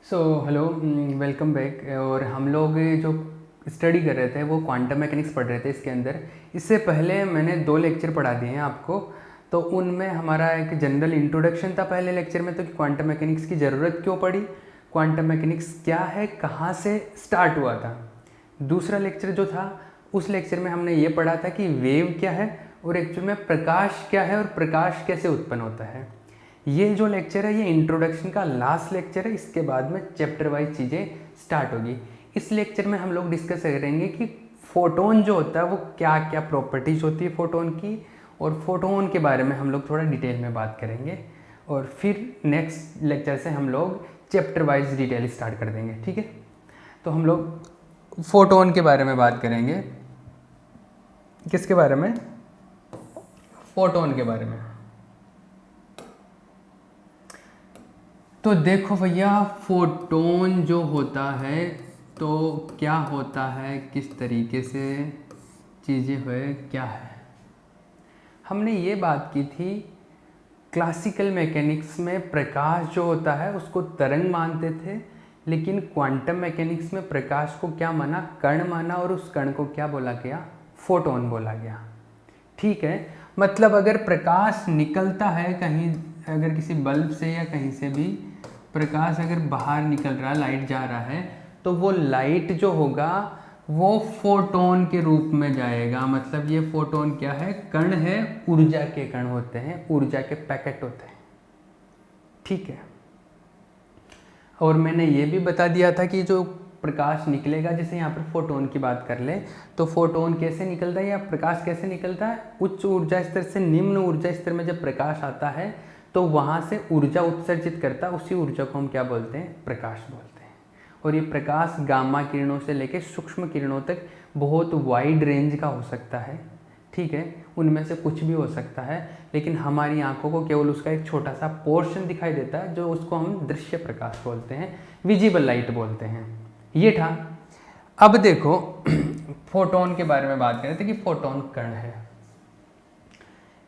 So hello, welcome back. और हम लोग जो स्टडी कर रहे थे वो क्वांटम मैकेनिक्स पढ़ रहे थे इसके अंदर। इससे पहले मैंने 2 लेक्चर पढ़ा दिए हैं आपको। तो उनमें हमारा एक जनरल इंट्रोडक्शन था पहले लेक्चर में, तो कि क्वांटम मैकेनिक्स की ज़रूरत क्यों पड़ी, क्वांटम मैकेनिक्स क्या है, कहाँ से स्टार्ट हुआ था। दूसरा लेक्चर जो था उस लेक्चर में हमने ये पढ़ा था कि वेव क्या है और एक्चुअल में प्रकाश क्या है और प्रकाश कैसे उत्पन्न होता है। ये जो लेक्चर है ये इंट्रोडक्शन का लास्ट लेक्चर है। इसके बाद में चैप्टर वाइज चीज़ें स्टार्ट होगी। इस लेक्चर में हम लोग डिस्कस करेंगे कि फोटोन जो होता है वो क्या क्या प्रॉपर्टीज होती है फोटोन की, और फोटोन के बारे में हम लोग थोड़ा डिटेल में बात करेंगे। और फिर नेक्स्ट लेक्चर से हम लोग चैप्टर वाइज डिटेल स्टार्ट कर देंगे, ठीक है। तो हम लोग फोटोन के बारे में बात करेंगे। किसके बारे में? फोटोन के बारे में। तो देखो भैया, फोटोन जो होता है तो क्या होता है, किस तरीके से चीज़ें हुए, क्या है। हमने ये बात की थी क्लासिकल मैकेनिक्स में प्रकाश जो होता है उसको तरंग मानते थे, लेकिन क्वांटम मैकेनिक्स में प्रकाश को क्या माना, कण माना, और उस कण को क्या बोला गया, फोटोन बोला गया। ठीक है, मतलब अगर प्रकाश निकलता है कहीं, अगर किसी बल्ब से या कहीं से भी प्रकाश अगर बाहर निकल रहा है, लाइट जा रहा है, तो वो लाइट जो होगा वो फोटोन के रूप में जाएगा। मतलब ये फोटोन क्या है, कण है, ऊर्जा के कण होते हैं, ऊर्जा के पैकेट होते हैं, ठीक है। और मैंने ये भी बता दिया था कि जो प्रकाश निकलेगा, जैसे यहाँ पर फोटोन की बात कर ले तो फोटोन कैसे निकलता है या प्रकाश कैसे निकलता है, उच्च ऊर्जा स्तर से निम्न ऊर्जा स्तर में जब प्रकाश आता है तो वहाँ से ऊर्जा उत्सर्जित करता है, उसी ऊर्जा को हम क्या बोलते हैं, प्रकाश बोलते हैं। और ये प्रकाश गामा किरणों से लेकर सूक्ष्म किरणों तक बहुत वाइड रेंज का हो सकता है, ठीक है। उनमें से कुछ भी हो सकता है, लेकिन हमारी आंखों को केवल उसका एक छोटा सा पोर्शन दिखाई देता है, जो उसको हम दृश्य प्रकाश बोलते हैं, विजिबल लाइट बोलते हैं। ये था। अब देखो फोटोन के बारे में बात करें थे कि फोटोन कण है।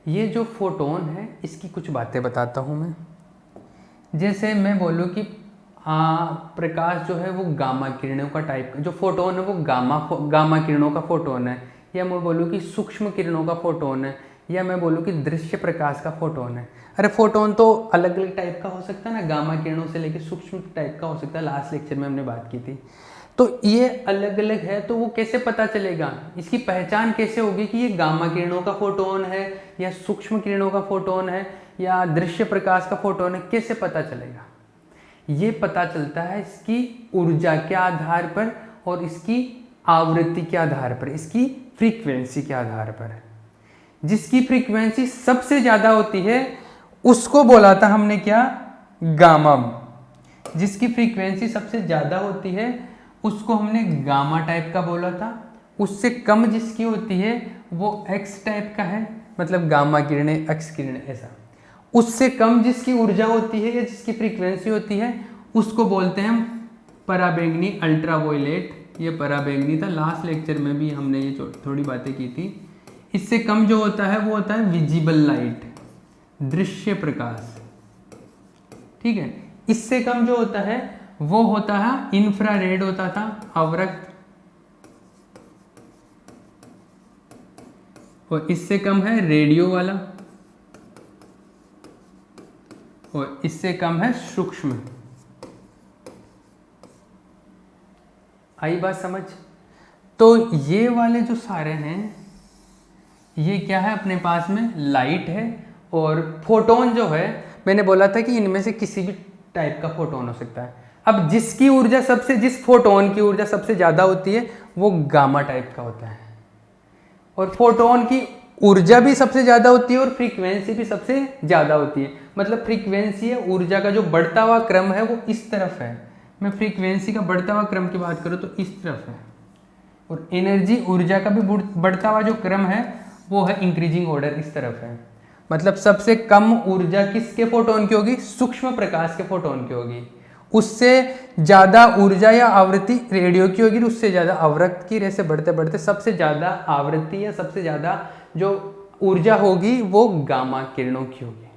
ये जो फोटोन है इसकी कुछ बातें बताता हूँ मैं। जैसे मैं बोलूँ कि प्रकाश जो है वो गामा किरणों का टाइप, जो फोटोन है वो गामा किरणों का फोटोन है, या मैं बोलूँ कि सूक्ष्म किरणों का फोटोन है, या मैं बोलूँ कि दृश्य प्रकाश का फोटोन है। अरे फोटोन तो अलग अलग टाइप का हो सकता है ना, गामा किरणों से लेकर सूक्ष्म टाइप का हो सकता है, लास्ट लेक्चर में हमने बात की थी। तो ये अलग अलग है, तो वो कैसे पता चलेगा, इसकी पहचान कैसे होगी कि ये गामा किरणों का फोटोन है या सूक्ष्म किरणों का फोटोन है या दृश्य प्रकाश का फोटोन है, कैसे पता चलेगा? ये पता चलता है इसकी ऊर्जा के आधार पर और इसकी आवृत्ति के आधार पर, इसकी फ्रीक्वेंसी के आधार पर। जिसकी फ्रीक्वेंसी सबसे ज्यादा होती है उसको बोला था हमने क्या, गामा। जिसकी फ्रीक्वेंसी सबसे ज्यादा होती है उसको हमने गामा टाइप का बोला था। उससे कम जिसकी होती है वो एक्स टाइप का है, मतलब गामा किरणें, एक्स किरणें, ऐसा। उससे कम जिसकी ऊर्जा होती है या जिसकी फ्रीक्वेंसी होती है उसको बोलते हैं हम पराबैंगनी, अल्ट्रावायलेट। ये पराबैंगनी था, लास्ट लेक्चर में भी हमने ये थोड़ी बातें की थी। इससे कम जो होता है वो होता है विजिबल लाइट, दृश्य प्रकाश, ठीक है। इससे कम जो होता है वो होता है इंफ्रारेड, होता था अवरक्त। और इससे कम है रेडियो वाला, और इससे कम है सूक्ष्म। आई बात समझ? तो ये वाले जो सारे हैं ये क्या है, अपने पास में लाइट है। और फोटोन जो है, मैंने बोला था कि इनमें से किसी भी टाइप का फोटोन हो सकता है। अब जिसकी ऊर्जा सबसे, जिस फोटोन की ऊर्जा सबसे ज्यादा होती है वो गामा टाइप का होता है, और फोटोन की ऊर्जा भी सबसे ज्यादा होती है और फ्रीक्वेंसी भी सबसे ज्यादा होती है। मतलब फ्रीक्वेंसी है, ऊर्जा का जो बढ़ता हुआ क्रम है वो इस तरफ है। मैं फ्रीक्वेंसी का बढ़ता हुआ क्रम की बात करूँ तो इस तरफ है, और एनर्जी, ऊर्जा का भी बढ़ता हुआ जो क्रम है वो है इंक्रीजिंग ऑर्डर, इस तरफ है। मतलब सबसे कम ऊर्जा किसके फोटोन की होगी, सूक्ष्म प्रकाश के फोटोन की होगी। उससे ज्यादा ऊर्जा या आवृत्ति रेडियो की होगी, उससे ज्यादा अवरक्त की, ऐसे बढ़ते बढ़ते सबसे ज्यादा आवृत्ति या सबसे ज्यादा जो ऊर्जा होगी वो गामा किरणों की होगी।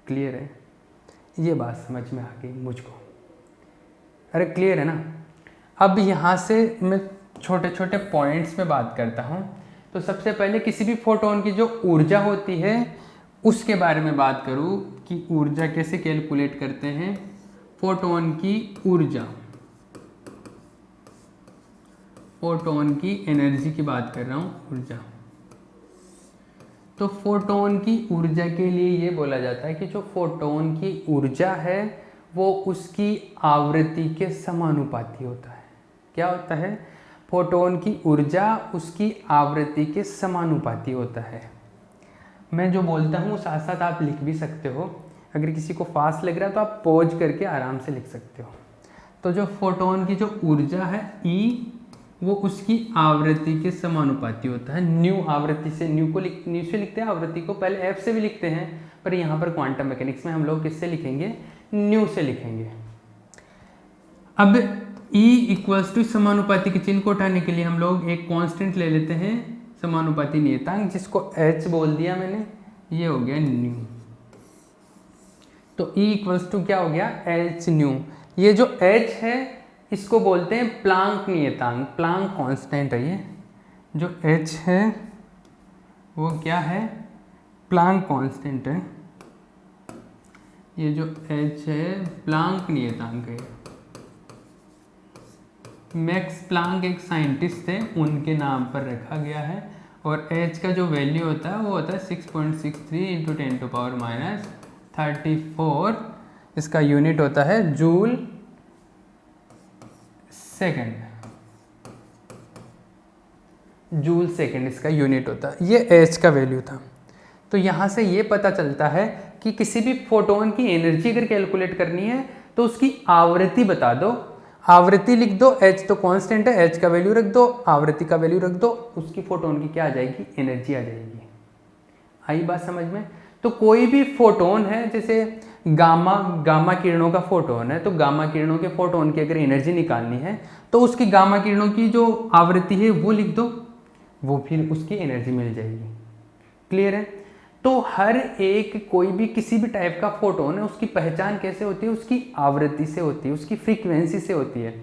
क्लियर है? ये बात समझ में आ गई मुझको। अरे क्लियर है ना। अब यहाँ से मैं छोटे छोटे पॉइंट्स में बात करता हूँ। तो सबसे पहले किसी भी फोटोन की जो ऊर्जा होती है उसके बारे में बात करूँ कि ऊर्जा कैसे कैलकुलेट करते हैं। फोटोन की ऊर्जा, फोटोन की एनर्जी की बात कर रहा हूँ, ऊर्जा। तो फोटोन की ऊर्जा के लिए ये बोला जाता है कि जो फोटोन की ऊर्जा है वो उसकी आवृत्ति के समानुपाती होता है। क्या होता है? फोटोन की ऊर्जा उसकी आवृत्ति के समानुपाती होता है। मैं जो बोलता हूँ साथ साथ आप लिख भी सकते हो। अगर किसी को फास्ट लग रहा है तो आप पॉज करके आराम से लिख सकते हो। तो जो फोटोन की जो ऊर्जा है ई, वो उसकी आवृत्ति के समानुपाती होता है। न्यू आवृत्ति से, न्यू से लिखते हैं, आवृत्ति को पहले एफ से भी लिखते हैं, पर यहाँ पर क्वांटम मैकेनिक्स में हम लोग किससे लिखेंगे? न्यू से लिखेंगे। अब E इक्वल्स टू समानुपाती के चिन्ह को उठाने के लिए हम लोग एक कांस्टेंट ले लेते हैं, समानुपाती नियतांक, जिसको H बोल दिया मैंने, ये हो गया न्यू। तो E इक्वल्स टू क्या हो गया? H new. ये जो H है इसको बोलते हैं प्लांक नियतांक, प्लांक कांस्टेंट है ये। जो H है वो क्या है? प्लांक कांस्टेंट है। ये जो H है प्लांक नियतांक है। मैक्स प्लांक एक साइंटिस्ट थे, उनके नाम पर रखा गया है। और H का जो वैल्यू होता है वो होता है 6.63 इंटू 10⁻34। इसका यूनिट होता है जूल सेकेंड। जूल सेकेंड इसका यूनिट होता है। ये H का वैल्यू था। तो यहाँ से ये पता चलता है कि किसी भी फोटोन की एनर्जी अगर कैलकुलेट करनी है तो उसकी आवृत्ति बता दो, आवृत्ति लिख दो, H तो कांस्टेंट है, H का वैल्यू रख दो, आवृत्ति का वैल्यू रख दो, उसकी फोटोन की क्या आ जाएगी? एनर्जी आ जाएगी। आई बात समझ में? तो कोई भी फोटोन है, जैसे गामा किरणों का फोटोन है, तो गामा किरणों के फोटोन की अगर एनर्जी निकालनी है तो उसकी गामा किरणों की जो आवृत्ति है वो लिख दो, वो फिर उसकी एनर्जी मिल जाएगी। क्लियर है? तो हर एक कोई भी किसी भी टाइप का फोटोन है उसकी पहचान कैसे होती है? उसकी आवृत्ति से होती है, उसकी फ्रीक्वेंसी से होती है।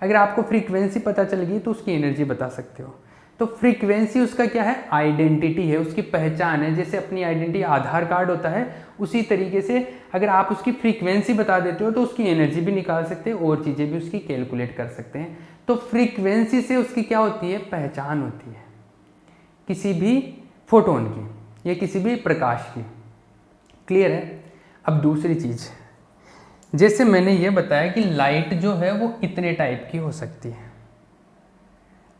अगर आपको फ्रीक्वेंसी पता चल गई तो उसकी एनर्जी बता सकते हो। तो फ्रीक्वेंसी उसका क्या है? आइडेंटिटी है, उसकी पहचान है। जैसे अपनी आइडेंटिटी आधार कार्ड होता है, उसी तरीके से अगर आप उसकी फ्रीक्वेंसी बता देते हो तो उसकी एनर्जी भी निकाल सकते हैं और चीज़ें भी उसकी कैलकुलेट कर सकते हैं। तो फ्रीक्वेंसी से उसकी क्या होती है? पहचान होती है किसी भी फोटोन की या किसी भी प्रकाश की। क्लियर है? अब दूसरी चीज़, जैसे मैंने ये बताया कि लाइट जो है वो इतने टाइप की हो सकती है।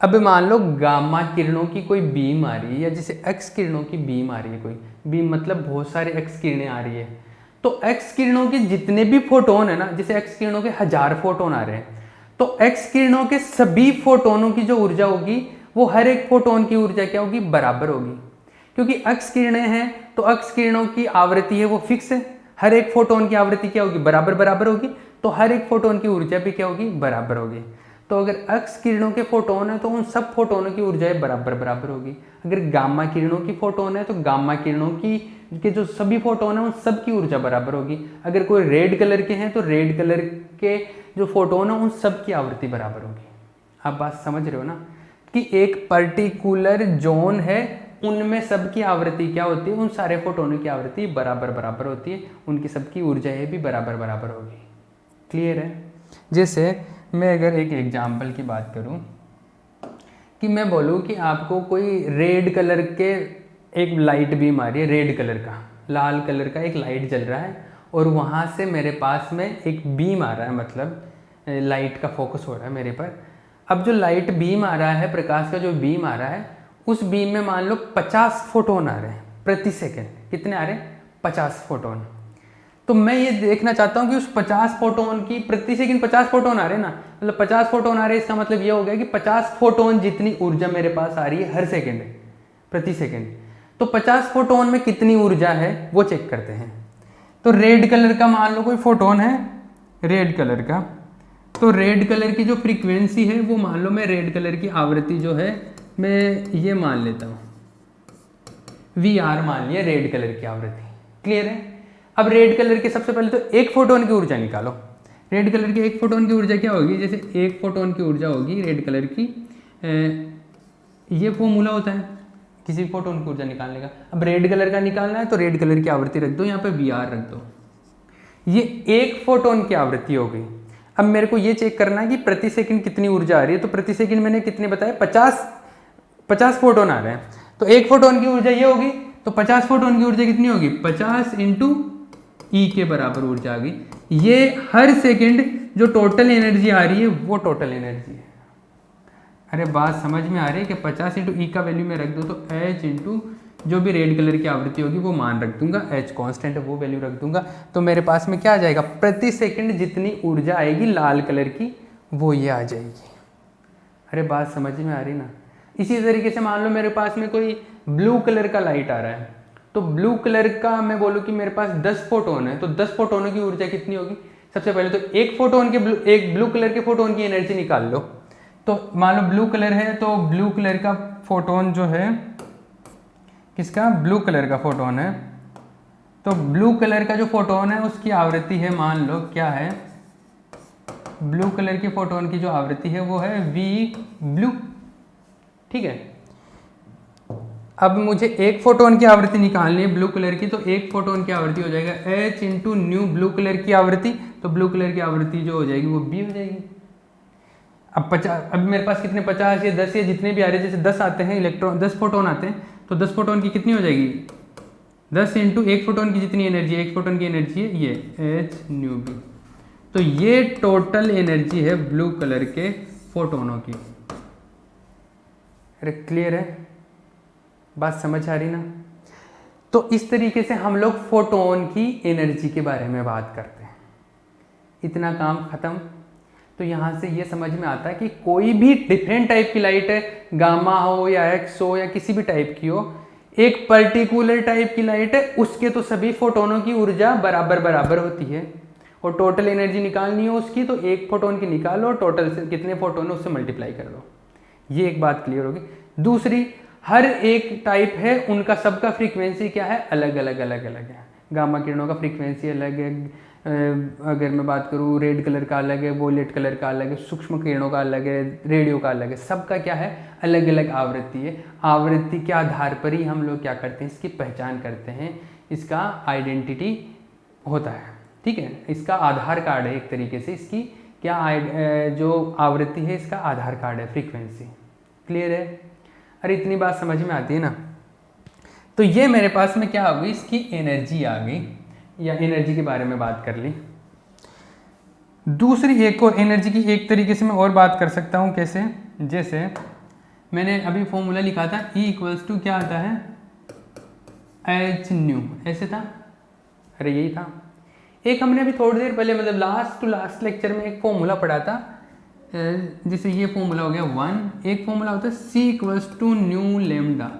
अब मान लो गामा किरणों की कोई बीम आ रही है, या जैसे एक्स किरणों की बीम आ रही है, कोई बीम मतलब बहुत सारे एक्स किरणें आ रही है। तो एक्स किरणों के जितने भी फोटोन है ना, जैसे एक्स किरणों के 1000 फोटोन आ रहे हैं, तो एक्स किरणों के सभी फोटोनों की जो ऊर्जा होगी वो हर एक फोटोन की ऊर्जा क्या होगी? बराबर होगी। क्योंकि एक्स किरणें हैं तो एक्स किरणों की आवृत्ति है वो फिक्स है, हर एक फोटोन की आवृत्ति क्या होगी? बराबर होगी। तो हर एक फोटोन की ऊर्जा भी क्या होगी? बराबर होगी। तो अगर एक्स किरणों के फोटोन है तो उन सब फोटोनों की ऊर्जा बराबर होगी। अगर गामा किरणों की फोटोन है तो गामा किरणों की के जो सभी फोटोन है उन सब की ऊर्जा बराबर होगी। अगर कोई रेड कलर के हैं तो रेड कलर के जो फोटोन है उन सब की आवृत्ति बराबर होगी। आप बात समझ रहे हो ना, कि एक पर्टिकुलर जोन है, उनमें सबकी आवृत्ति क्या होती है? उन सारे फोटोनों की आवृत्ति बराबर होती है, उनकी सबकी ऊर्जाएं भी बराबर होगी। क्लियर है? जैसे मैं अगर एक एग्जाम्पल की बात करूं कि मैं बोलूं कि आपको कोई रेड कलर के एक लाइट बीम आ रही है, रेड कलर का, लाल कलर का एक लाइट जल रहा है, और वहाँ से मेरे पास में एक बीम आ रहा है, मतलब लाइट का फोकस हो रहा है मेरे पर। अब जो लाइट बीम आ रहा है, प्रकाश का जो बीम आ रहा है, उस बीम में मान लो 50 फोटोन आ रहे हैं प्रति सेकेंड। कितने आ रहे हैं? 50 फोटोन। तो मैं ये देखना चाहता हूँ कि उस 50 फोटोन की प्रति सेकंड 50 फोटोन आ रहे हैं ना, मतलब 50 फोटोन आ रहे हैं, इसका मतलब ये हो गया कि 50 फोटोन जितनी ऊर्जा मेरे पास आ रही है हर सेकंड, प्रति सेकंड, तो 50 फोटोन में कितनी ऊर्जा है वो चेक करते हैं। तो रेड कलर का मान लो कोई फोटोन है, रेड कलर का, तो रेड कलर की जो फ्रीक्वेंसी है वो मान लो, मैं रेड कलर की आवृत्ति जो है मैं ये मान लेता हूँ, VR मान लिया रेड कलर की आवृत्ति। क्लियर है? अब रेड कलर के सबसे पहले तो एक फोटोन की ऊर्जा निकालो। रेड कलर के एक फोटोन की ऊर्जा क्या होगी, जैसे एक फोटोन की ऊर्जा होगी रेड कलर की, ये फॉर्मूला होता है किसी फोटोन की ऊर्जा निकालने का। अब रेड कलर का निकालना है तो रेड कलर की आवृत्ति रख दो, यहाँ पे Vr रख दो, ये एक फोटोन की आवृत्ति हो गई। अब मेरे को ये चेक करना है कि प्रति सेकंड कितनी ऊर्जा आ रही है, तो प्रति सेकंड मैंने कितने बताए, 50 फोटोन आ रहे हैं, तो एक फोटोन की ऊर्जा ये होगी, तो 50 फोटोन की ऊर्जा कितनी होगी, 50 इंटू ई के बराबर ऊर्जा आ गई। ये हर सेकंड जो टोटल एनर्जी आ रही है वो टोटल एनर्जी है। अरे बात समझ में आ रही है कि 50 इंटू ई का वैल्यू में रख दो तो एच इंटू जो भी रेड कलर की आवृत्ति होगी वो मान रख दूंगा, एच कांस्टेंट है वो वैल्यू रख दूंगा, तो मेरे पास में क्या आ जाएगा, प्रति सेकंड जितनी ऊर्जा आएगी लाल कलर की वो ये आ जाएगी। अरे बात समझ में आ रही ना। इसी तरीके से मान लो मेरे पास में कोई ब्लू कलर का लाइट आ रहा है, तो ब्लू कलर का मैं बोलूँ कि मेरे पास 10 फोटोन है, तो 10 फोटोनों की ऊर्जा कितनी होगी, सबसे पहले तो एक ब्लू कलर के फोटोन की एनर्जी निकाल लो। तो मान लो ब्लू कलर है, तो ब्लू कलर का फोटोन जो है, किसका, ब्लू कलर का फोटोन है, तो ब्लू कलर का जो फोटोन है उसकी आवृत्ति है, मान लो क्या है, ब्लू कलर के फोटोन की जो आवृत्ति है वो है वी ब्लू, ठीक है। अब मुझे एक फोटोन की आवृत्ति निकालनी है ब्लू कलर की, तो एक फोटोन की आवृत्ति हो जाएगा h into new blue colour की आवृत्ति, तो ब्लू कलर की आवृत्ति जो हो जाएगी वो b हो जाएगी। अब 50, अब मेरे पास कितने 50 या 10 या जितने भी आ रहे हैं, जैसे 10 आते हैं इलेक्ट्रॉन, 10 फोटोन आते हैं, तो 10 फोटोन की कितनी हो जाएगी, 10 इंटू एक फोटोन की जितनी एनर्जी है, एक फोटोन की एनर्जी है ये h न्यू b, तो ये टोटल एनर्जी है ब्लू कलर के फोटोनों की। अरे क्लियर है, बात समझ आ रही ना। तो इस तरीके से हम लोग फोटोन की एनर्जी के बारे में बात करते हैं। इतना काम खत्म। तो यहाँ से ये समझ में आता है कि कोई भी डिफरेंट टाइप की लाइट है, गामा हो या एक्स हो या किसी भी टाइप की हो, एक पर्टिकुलर टाइप की लाइट है, उसके तो सभी फोटोनों की ऊर्जा बराबर बराबर होती है, और टोटल एनर्जी निकालनी हो उसकी तो एक फोटोन की निकालो और टोटल से कितने फोटोन है उससे मल्टीप्लाई कर लो। ये एक बात क्लियर होगी। दूसरी, हर एक टाइप है उनका सबका फ्रीक्वेंसी क्या है, अलग अलग अलग अलग है। गामा किरणों का फ्रीक्वेंसी अलग है, अगर मैं बात करूँ रेड कलर का अलग है, वोलेट कलर का अलग है, सूक्ष्म किरणों का अलग है, रेडियो का अलग है, सबका क्या है, अलग अलग आवृत्ति है। आवृत्ति के आधार पर ही हम लोग क्या करते हैं, इसकी पहचान करते हैं, इसका आइडेंटिटी होता है, ठीक है। इसका आधार कार्ड है एक तरीके से, इसकी क्या जो आवृत्ति है इसका आधार कार्ड है, फ्रीक्वेंसी। क्लियर है। अरे इतनी बात समझ में आती है ना। तो ये मेरे पास में क्या हो गई, इसकी एनर्जी आ गई, या एनर्जी के बारे में बात कर ली। दूसरी एक और एनर्जी की एक तरीके से मैं और बात कर सकता हूँ, कैसे, जैसे मैंने अभी फॉर्मूला लिखा था E इक्वल्स टू क्या आता है, एच न्यू, ऐसे था। अरे यही था। एक हमने अभी थोड़ी देर पहले मतलब लास्ट लेक्चर में एक फॉर्मूला पढ़ा था, जैसे ये फॉर्मूला हो गया 1, एक फॉर्मूला होता है C equals to nu lambda,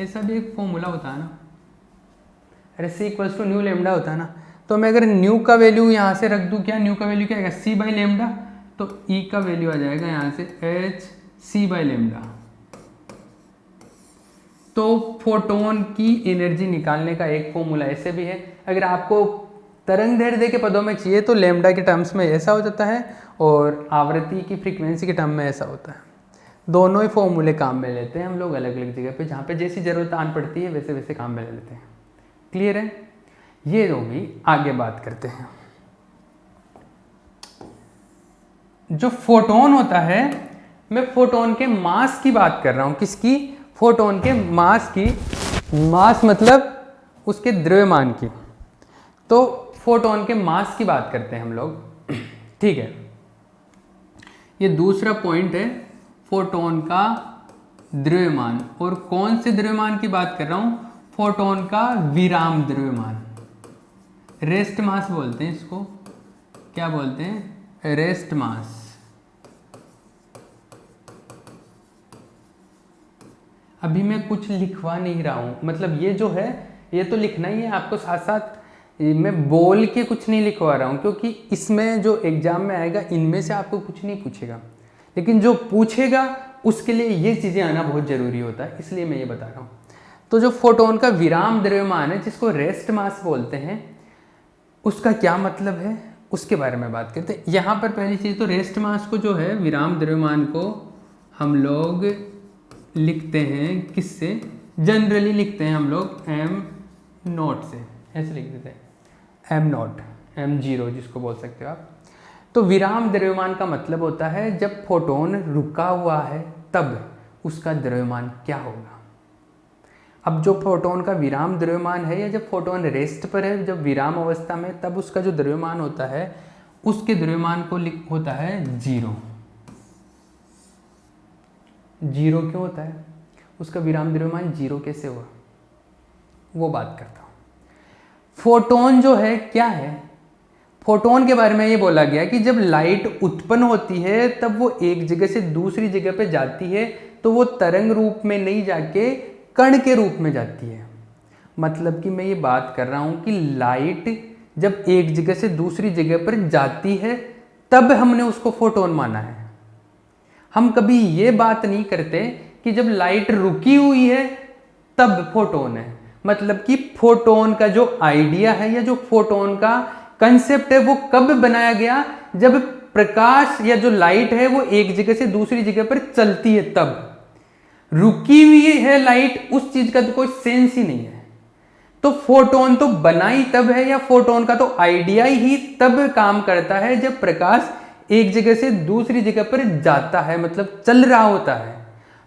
ऐसा भी एक फॉर्मूला होता है ना। अरे C equals to nu lambda होता है ना, तो मैं अगर न्यू का वैल्यू यहाँ से रख दूँ, क्या न्यू का वैल्यू क्या आएगा, C बाई लेमडा, तो E का वैल्यू आ जाएगा यहाँ से H C बाई लेमडा। तो फोटोन की एनर्जी निकालने का एक फॉर्मूला ऐसे भी है। अगर आपको तरंग दैर्ध्य के पदों में चाहिए तो लेमडा के टर्म्स में ऐसा हो जाता है, और आवृत्ति की फ्रीक्वेंसी के टर्म में ऐसा होता है। दोनों ही फॉर्मूले काम में लेते हैं हम लोग अलग अलग जगह पे, जहाँ पे जैसी ज़रूरत आन पड़ती है वैसे वैसे काम में ले लेते हैं। क्लियर है। ये होगी, आगे बात करते हैं। जो फोटोन होता है, मैं फोटोन के मास की बात कर रहा हूँ। किसकी, फोटोन के मास की। मास मतलब उसके द्रव्यमान की। तो फोटोन के मास की बात करते हैं हम लोग, ठीक है। ये दूसरा पॉइंट है, फोटोन का द्रव्यमान। और कौन से द्रव्यमान की बात कर रहा हूँ, फोटोन का विराम द्रव्यमान, रेस्ट मास बोलते हैं इसको। क्या बोलते हैं, रेस्ट मास। अभी मैं कुछ लिखवा नहीं रहा हूँ, मतलब ये जो है ये तो लिखना ही है आपको, साथ साथ मैं बोल के कुछ नहीं लिखवा रहा हूँ, क्योंकि इसमें जो एग्जाम में आएगा इनमें से आपको कुछ नहीं पूछेगा, लेकिन जो पूछेगा उसके लिए ये चीज़ें आना बहुत ज़रूरी होता है, इसलिए मैं ये बता रहा हूँ। तो जो फोटोन का विराम द्रव्यमान है, जिसको रेस्ट मास बोलते हैं, उसका क्या मतलब है, उसके बारे में बात करते हैं। यहाँ पर पहली चीज़ तो रेस्ट मास को जो है विराम द्रव्यमान को हम लोग लिखते हैं किससे, जनरली लिखते हैं हम लोग एम नॉट से, ऐसे लिख देते हैं एम नॉट, m0 जिसको बोल सकते हो आप। तो विराम द्रव्यमान का मतलब होता है जब फोटोन रुका हुआ है तब उसका द्रव्यमान क्या होगा। अब जो फोटोन का विराम द्रव्यमान है या जब फोटोन रेस्ट पर है, जब विराम अवस्था में, तब उसका जो द्रव्यमान होता है उसके द्रव्यमान को होता है जीरो। जीरो क्यों होता है, उसका विराम द्रव्यमान जीरो कैसे हुआ, वो बात करता हूँ। फोटोन जो है क्या है, फोटोन के बारे में ये बोला गया कि जब लाइट उत्पन्न होती है तब वो एक जगह से दूसरी जगह पे जाती है तो वो तरंग रूप में नहीं जाके कण के रूप में जाती है। मतलब कि मैं ये बात कर रहा हूँ कि लाइट जब एक जगह से दूसरी जगह पर जाती है तब हमने उसको फोटोन माना है। हम कभी ये बात नहीं करते कि जब लाइट रुकी हुई है तब फोटोन है। मतलब कि फोटोन का जो आइडिया है या जो फोटोन का कंसेप्ट है वो कब बनाया गया, जब प्रकाश या जो लाइट है वो एक जगह से दूसरी जगह पर चलती है तब। रुकी हुई है लाइट, उस चीज का तो कोई सेंस ही नहीं है। तो फोटोन तो बना ही तब है, या फोटोन का तो आइडिया ही तब काम करता है जब प्रकाश एक जगह से दूसरी जगह पर जाता है, मतलब चल रहा होता है।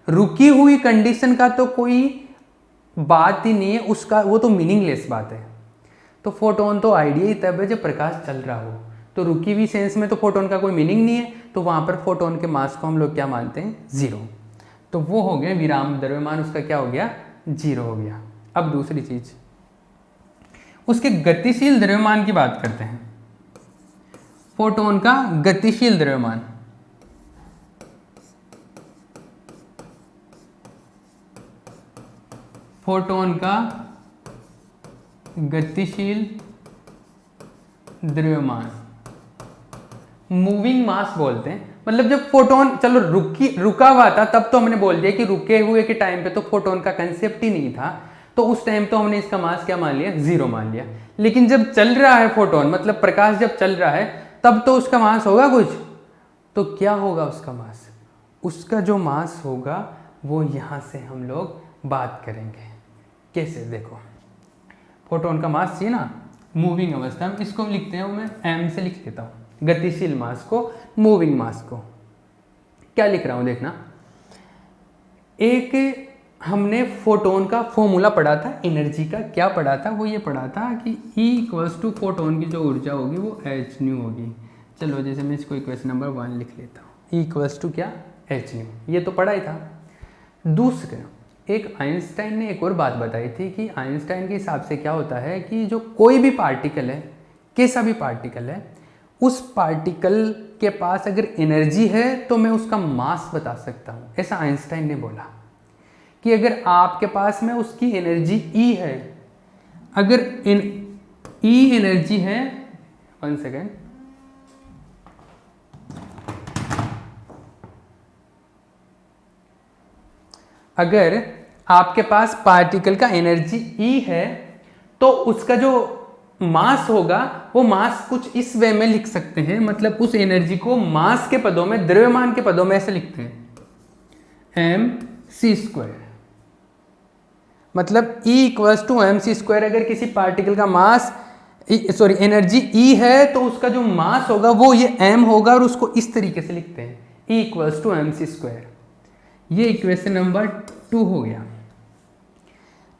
रुकी हुई कंडीशन का तो कोई बात ही नहीं है, उसका वो तो मीनिंगलेस बात है। तो फोटोन तो आइडिया ही तब है जब प्रकाश चल रहा हो। तो रुकी हुई सेंस में तो फोटोन का कोई मीनिंग नहीं है, तो वहां पर फोटोन के मास को हम लोग क्या मानते हैं, जीरो। तो वो हो गया विराम द्रव्यमान, उसका क्या हो गया, जीरो हो गया। अब दूसरी चीज, उसके गतिशील द्रव्यमान की बात करते हैं। फोटोन का गतिशील द्रव्यमान, फोटोन का गतिशील द्रव्यमान मूविंग मास बोलते हैं। मतलब जब फोटोन चलो रुका हुआ था तब तो हमने बोल दिया कि रुके हुए के टाइम पे तो फोटोन का कंसेप्ट ही नहीं था, तो उस टाइम तो हमने इसका मास क्या मान लिया, जीरो मान लिया। लेकिन जब चल रहा है फोटोन, मतलब प्रकाश जब चल रहा है तब तो उसका मास होगा कुछ, तो क्या होगा उसका मास, उसका जो मास होगा वो यहाँ से हम लोग बात करेंगे। कैसे, देखो फोटोन का मास चाहिए ना मूविंग अवस्था में, इसको हम लिखते हैं, वो मैं एम से लिख लेता हूँ, गतिशील मास को, मूविंग मास को। क्या लिख रहा हूँ देखना, एक हमने फोटोन का फॉर्मूला पढ़ा था, एनर्जी का क्या पढ़ा था, वो ये पढ़ा था कि E इक्वल्स टू फोटोन की जो ऊर्जा होगी वो h न्यू होगी। चलो जैसे मैं इसको इक्वेशन नंबर 1 लिख लेता हूँ, E इक्वल्स टू क्या, h न्यू, ये तो पढ़ा ही था। दूसरे, एक आइंस्टाइन ने एक और बात बताई थी कि आइंस्टाइन के हिसाब से क्या होता है कि जो कोई भी पार्टिकल है, कैसा भी पार्टिकल है, उस पार्टिकल के पास अगर एनर्जी है तो मैं उसका मास बता सकता हूँ। ऐसा आइंस्टाइन ने बोला कि अगर आपके पास में उसकी एनर्जी E है, अगर E एनर्जी है, 1 सेकेंड, अगर आपके पास पार्टिकल का एनर्जी E है तो उसका जो मास होगा वो मास कुछ इस वे में लिख सकते हैं। मतलब उस एनर्जी को मास के पदों में, द्रव्यमान के पदों में ऐसे लिखते हैं, mc²। मतलब E इक्वल्स टू mc²। अगर किसी पार्टिकल का मास एनर्जी E है तो उसका जो मास होगा वो ये m होगा, और उसको इस तरीके से लिखते हैं, E इक्वल्स टू mc²। ये इक्वेशन नंबर 2 हो गया।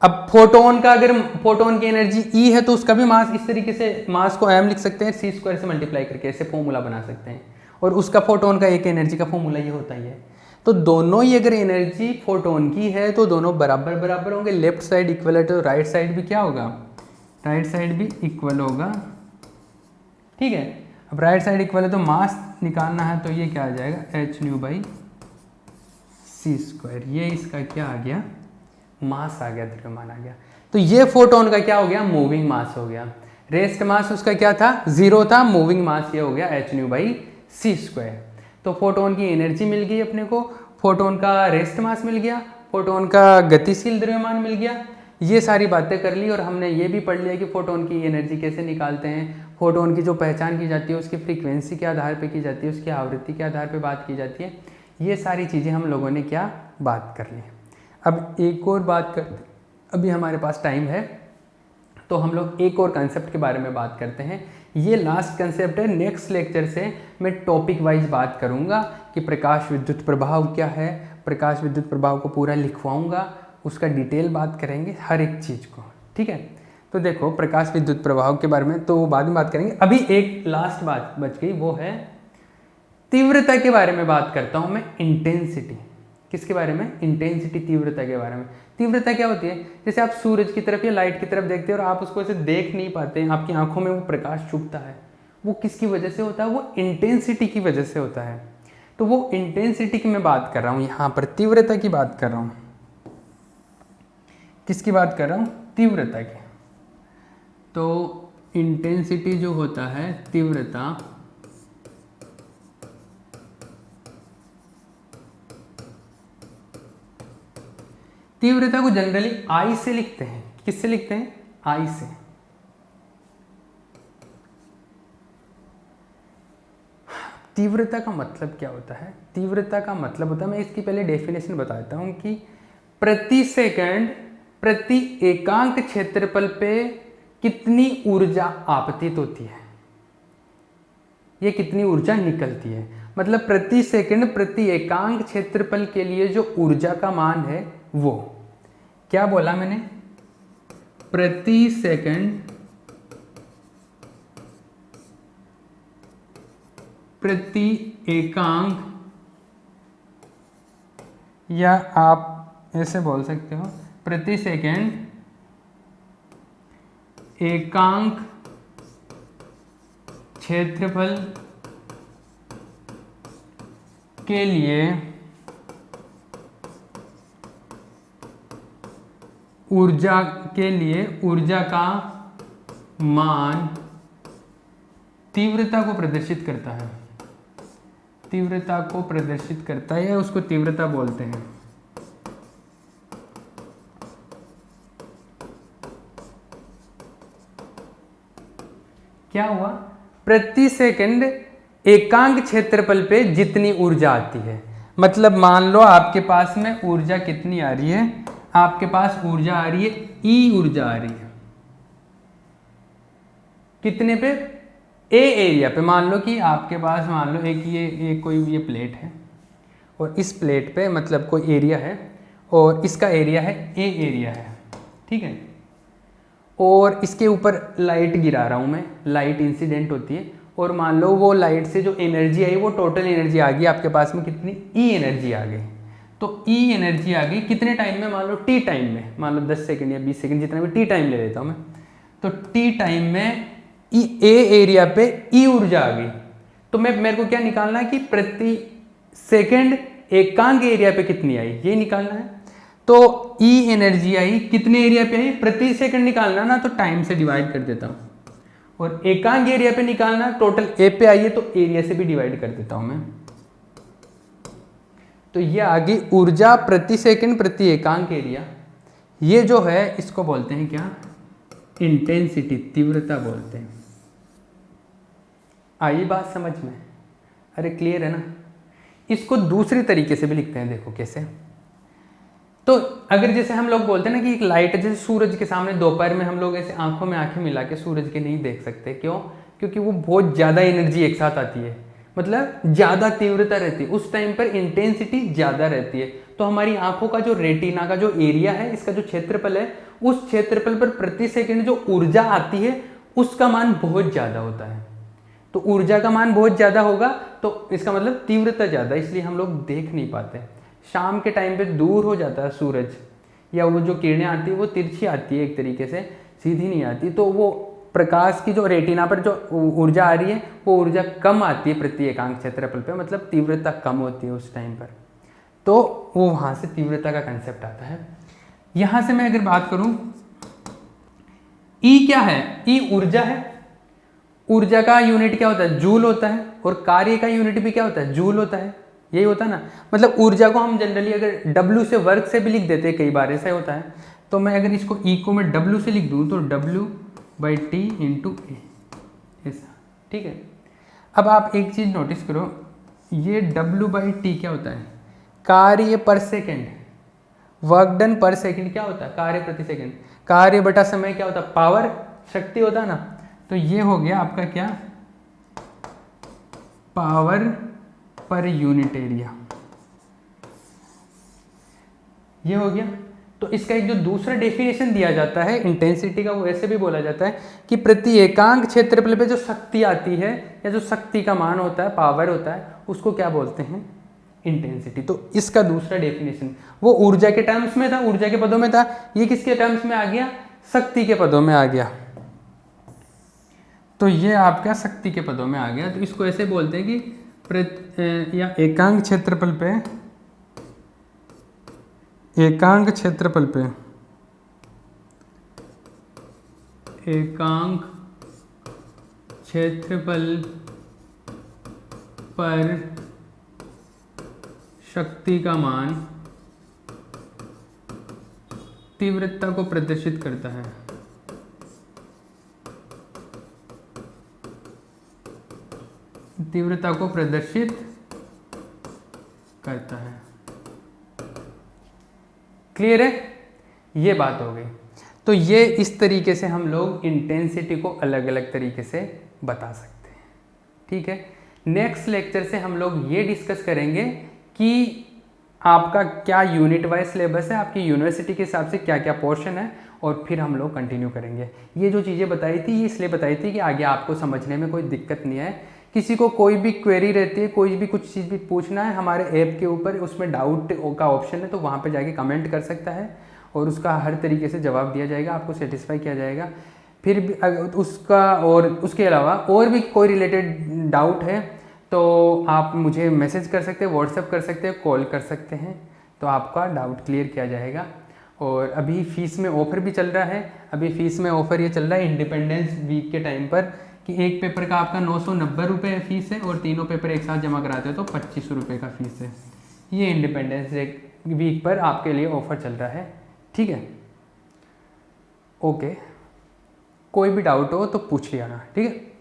अब फोटोन का, अगर फोटोन की एनर्जी E है तो उसका भी मास इस तरीके से, मास को m लिख सकते हैं, c² से मल्टीप्लाई करके ऐसे फॉर्मूला बना सकते हैं, और उसका फोटोन का एक एनर्जी का फॉर्मूला ये होता ही है। तो दोनों ही अगर एनर्जी फोटोन की है तो दोनों बराबर बराबर होंगे, लेफ्ट साइड इक्वल है तो राइट साइड भी क्या होगा, राइट साइड भी इक्वल होगा। ठीक है, अब राइट साइड इक्वल है तो मास निकालना है तो ये क्या आ जाएगा, h न्यू बाई c²। ये इसका क्या आ गया, मास आ गया, द्रव्यमान आ गया। तो ये फोटोन का क्या हो गया, मूविंग मास हो गया। रेस्ट मास उसका क्या था, जीरो था, मूविंग मास ये हो गया h न्यू बाई c²। तो फोटोन की एनर्जी मिल गई अपने को, फोटोन का रेस्ट मास मिल गया, फोटोन का गतिशील द्रव्यमान मिल गया। ये सारी बातें कर ली, और हमने ये भी पढ़ लिया कि फोटोन की एनर्जी कैसे निकालते हैं, फोटोन की जो पहचान की जाती है उसकी फ्रीक्वेंसी के आधार पे की जाती है, उसकी आवृत्ति के आधार पे बात की जाती है। ये सारी चीज़ें हम लोगों ने क्या बात कर ली। अब एक और बात करते, अभी हमारे पास टाइम है तो हम लोग एक और कंसेप्ट के बारे में बात करते हैं। ये लास्ट कंसेप्ट है, नेक्स्ट लेक्चर से मैं टॉपिक वाइज बात करूँगा कि प्रकाश विद्युत प्रभाव क्या है, प्रकाश विद्युत प्रभाव को पूरा लिखवाऊँगा, उसका डिटेल बात करेंगे हर एक चीज़ को, ठीक है। तो देखो प्रकाश विद्युत प्रभाव के बारे में तो बाद में बात करेंगे। अभी एक लास्ट बात बच गई, वो है तीव्रता के बारे में बात करता हूँ मैं, इंटेंसिटी। किसके बारे में? इंटेंसिटी, तीव्रता के बारे में। तीव्रता क्या होती है? जैसे आप सूरज की तरफ या लाइट की तरफ देखते हैं और आप उसको ऐसे देख नहीं पाते हैं, आपकी आंखों में वो प्रकाश चुभता है, वो किसकी वजह से होता है? वो इंटेंसिटी की वजह से होता है। तो वो इंटेंसिटी की मैं बात कर रहा हूँ यहाँ पर, तीव्रता की बात कर रहा हूँ। किसकी बात कर रहा हूँ? तीव्रता की। तो इंटेंसिटी जो होता है, तीव्रता, तीव्रता को जनरली आई से लिखते हैं। किससे लिखते हैं? आई से। तीव्रता का मतलब क्या होता है? तीव्रता का मतलब होता है, मैं इसकी पहले डेफिनेशन बताता हूं कि प्रति सेकंड प्रति एकांक क्षेत्रफल पे कितनी ऊर्जा आपतित होती है, ये कितनी ऊर्जा निकलती है। मतलब प्रति सेकंड प्रति एकांक क्षेत्रफल के लिए जो ऊर्जा का मान है वो क्या बोला मैंने? प्रति सेकंड प्रति एकांक, या आप ऐसे बोल सकते हो प्रति सेकंड एकांक क्षेत्रफल के लिए ऊर्जा का मान तीव्रता को प्रदर्शित करता है। तीव्रता को प्रदर्शित करता है, उसको तीव्रता बोलते हैं। क्या हुआ? प्रति सेकंड एकांक क्षेत्रफल पे जितनी ऊर्जा आती है, मतलब मान लो आपके पास में ऊर्जा कितनी आ रही है, आपके पास ऊर्जा आ रही है, ई ऊर्जा आ रही है कितने पे? ए एरिया पे। मान लो कि आपके पास, मान लो एक कोई ये प्लेट है और इस प्लेट पे मतलब कोई एरिया है और इसका एरिया है, ए एरिया है, ठीक है। और इसके ऊपर लाइट गिरा रहा हूँ मैं, लाइट इंसिडेंट होती है और मान लो वो लाइट से जो एनर्जी आई वो टोटल एनर्जी आ गई आपके पास में, कितनी? ई एनर्जी आ गई। तो ई एनर्जी आ गई कितने टाइम में? मान लो टी टाइम में, मान लो 10 सेकंड या 20 सेकंड, जितना भी टी टाइम ले लेता हूँ मैं। तो टी टाइम में ए एरिया पे ई ऊर्जा आ गई। तो मेरे को क्या निकालना है कि प्रति सेकंड एकांक एरिया पे कितनी आई, ये निकालना है। तो ई एनर्जी आई कितने एरिया पे आई? प्रति सेकंड निकालना ना, तो टाइम से डिवाइड कर देता हूँ। और एकांक एरिया पे निकालना, टोटल ए पे आई है तो एरिया से भी डिवाइड कर देता हूँ मैं। तो ये आ गई ऊर्जा प्रति सेकंड प्रति एकांक एरिया। ये जो है इसको बोलते हैं क्या? इंटेंसिटी, तीव्रता बोलते हैं। आई बात समझ में? अरे क्लियर है ना? इसको दूसरी तरीके से भी लिखते हैं, देखो कैसे। तो अगर जैसे हम लोग बोलते हैं ना कि एक लाइट, जैसे सूरज के सामने दोपहर में हम लोग ऐसे आंखों में आंखें मिला के सूरज के नहीं देख सकते, क्यों? क्योंकि वो बहुत ज़्यादा एनर्जी एक साथ आती है, मतलब ज़्यादा तीव्रता रहती है, उस टाइम पर इंटेंसिटी ज़्यादा रहती है। तो हमारी आंखों का जो रेटिना का जो एरिया है, इसका जो क्षेत्रफल है, उस क्षेत्रफल पर प्रति सेकंड जो ऊर्जा आती है उसका मान बहुत ज़्यादा होता है। तो ऊर्जा का मान बहुत ज़्यादा होगा तो इसका मतलब तीव्रता ज़्यादा, इसलिए हम लोग देख नहीं पाते। शाम के टाइम पे दूर हो जाता है सूरज, या वो जो किरणें आती है वो तिरछी आती है, एक तरीके से सीधी नहीं आती, तो वो प्रकाश की जो रेटिना पर जो ऊर्जा आ रही है वो ऊर्जा कम आती है प्रति एकांक क्षेत्रफल पे, मतलब तीव्रता कम होती है उस टाइम पर। तो वो वहाँ से तीव्रता का कंसेप्ट आता है। यहाँ से मैं अगर बात करूँ, ई क्या है? ई ऊर्जा है। ऊर्जा का यूनिट क्या होता है? जूल होता है। और कार्य का यूनिट भी क्या होता है? जूल होता है। यही होता है ना? मतलब ऊर्जा को हम जनरली अगर W से वर्क से भी लिख देते हैं, कई बार ऐसा होता है। तो मैं अगर इसको E को मैं W से लिख दूँ तो W/T × A ठीक है। अब आप एक चीज़ नोटिस करो, ये W/T क्या होता है? कार्य पर सेकेंड, वर्क डन पर सेकेंड क्या होता है? कार्य प्रति सेकेंड। कार्य बटा समय क्या होता है? पावर, शक्ति होता है ना। तो ये हो गया आपका क्या? पावर पर यूनिट एरिया, ये हो गया। तो इसका एक जो दूसरा डेफिनेशन दिया जाता है इंटेंसिटी का, वो ऐसे भी बोला जाता है कि प्रति एकांक क्षेत्रफल पे जो शक्ति आती है या जो शक्ति का मान होता है, पावर होता है, उसको क्या बोलते हैं? इंटेंसिटी। तो इसका दूसरा डेफिनेशन वो ऊर्जा के टर्म्स में था, ऊर्जा के पदों में था, ये किसके टर्म्स में आ गया? शक्ति के पदों में आ गया। तो ये आपका शक्ति के पदों में आ गया। तो इसको ऐसे बोलते हैं कि या एकांक क्षेत्रफल पे, एकांक क्षेत्रफल पे, एकांक क्षेत्रफल पर शक्ति का मान तीव्रता को प्रदर्शित करता है। तीव्रता को प्रदर्शित करता है। क्लियर है? ये बात हो गई। तो ये इस तरीके से हम लोग इंटेंसिटी को अलग अलग तरीके से बता सकते हैं। ठीक है। नेक्स्ट लेक्चर से हम लोग ये डिस्कस करेंगे कि आपका क्या यूनिट वाइज सिलेबस है, आपकी यूनिवर्सिटी के हिसाब से क्या क्या पोर्शन है, और फिर हम लोग कंटिन्यू करेंगे। ये जो चीज़ें बताई थी ये इसलिए बताई थी कि आगे आपको समझने में कोई दिक्कत नहीं है। किसी को कोई भी क्वेरी रहती है, कोई भी कुछ चीज़ भी पूछना है, हमारे ऐप के ऊपर उसमें डाउट का ऑप्शन है, तो वहाँ पे जाके कमेंट कर सकता है और उसका हर तरीके से जवाब दिया जाएगा, आपको सेटिस्फाई किया जाएगा। फिर भी उसका और उसके अलावा और भी कोई रिलेटेड डाउट है तो आप मुझे मैसेज कर सकते हैं, व्हाट्सएप कर सकते हैं, कॉल कर सकते हैं, तो आपका डाउट क्लियर किया जाएगा। और अभी फ़ीस में ऑफ़र भी चल रहा है। अभी फ़ीस में ऑफ़र ये चल रहा है इंडिपेंडेंस वीक के टाइम पर कि एक पेपर का आपका 990 रुपये फ़ीस है और तीनों पेपर एक साथ जमा कराते हो तो 25 रुपये का फ़ीस है। ये इंडिपेंडेंस वीक पर आपके लिए ऑफ़र चल रहा है। ठीक है, ओके। कोई भी डाउट हो तो पूछ लिया ना, ठीक है।